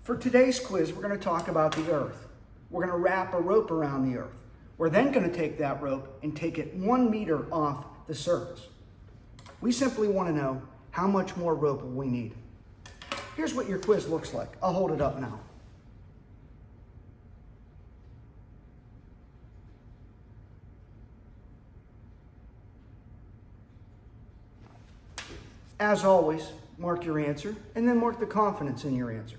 For today's quiz, we're going to talk about the Earth. We're going to wrap a rope around the Earth. We're then going to take that rope and take it 1 meter off the surface. We simply want to know how much more rope will we need. Here's what your quiz looks like. I'll hold it up now. As always, mark your answer and then mark the confidence in your answer.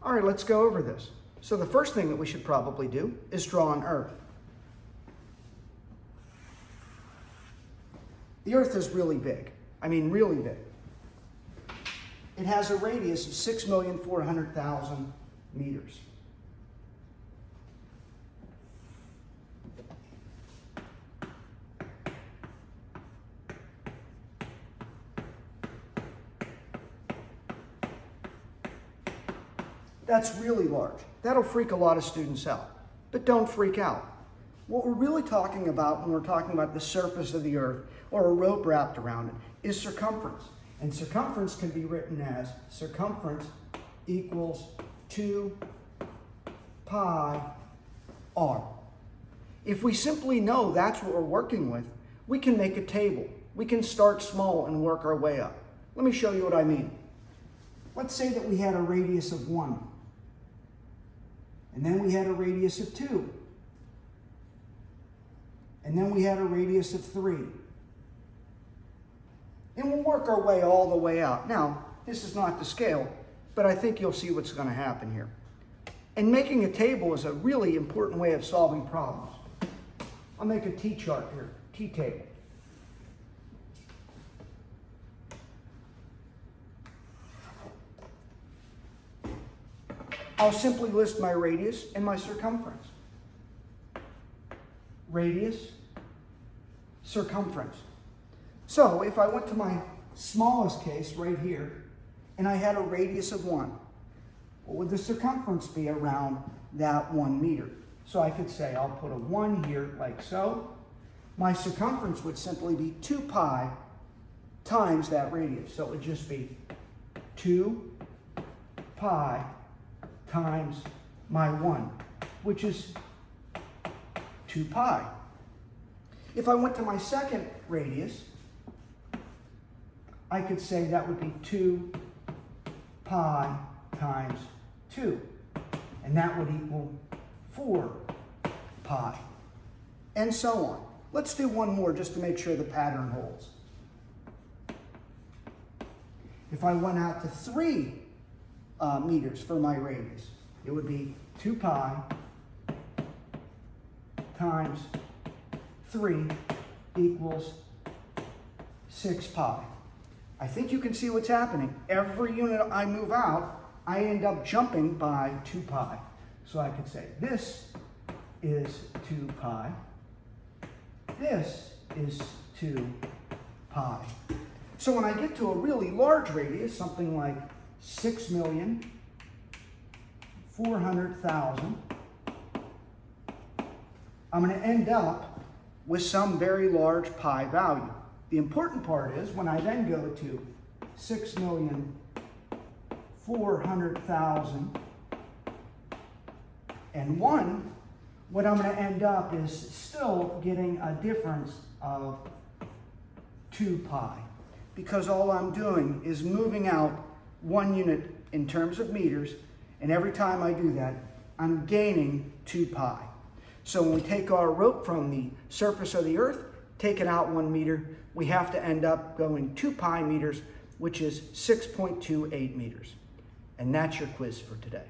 All right, let's go over this. So the first thing that we should probably do is draw an Earth. The Earth is really big. I mean, really big. It has a radius of 6,400,000 meters. That's really large. That'll freak a lot of students out. But don't freak out. What we're really talking about when we're talking about the surface of the Earth or a rope wrapped around it is circumference. And circumference can be written as circumference equals 2 pi r. If we simply know that's what we're working with, we can make a table. We can start small and work our way up. Let me show you what I mean. Let's say that we had a radius of 1. And then we had a radius of 2. And then we had a radius of 3. And we'll work our way all the way out. Now, this is not to scale, but I think you'll see what's going to happen here. And making a table is a really important way of solving problems. I'll make a T-chart here, T-table. I'll simply list my radius and my circumference. Radius, circumference. So if I went to my smallest case right here, and I had a radius of 1, what would the circumference be around that 1 meter? So I could say I'll put a 1 here like so. My circumference would simply be 2 pi times that radius. So it would just be 2 pi times my 1, which is 2 pi. If I went to my second radius, I could say that would be 2 pi times 2, and that would equal 4 pi, and so on. Let's do one more just to make sure the pattern holds. If I went out to 3 meters for my radius, it would be 2 pi times 3 equals 6 pi. I think you can see what's happening. Every unit I move out, I end up jumping by 2 pi. So I could say this is 2 pi. This is 2 pi. So when I get to a really large radius, something like 6,400,000, I'm going to end up with some very large pi value. The important part is when I then go to 6,400,000 and 1, what I'm going to end up is still getting a difference of 2 pi, because all I'm doing is moving out 1 unit in terms of meters, and every time I do that, I'm gaining 2 pi. So when we take our rope from the surface of the Earth, take it out 1 meter, we have to end up going 2 pi meters, which is 6.28 meters. And that's your quiz for today.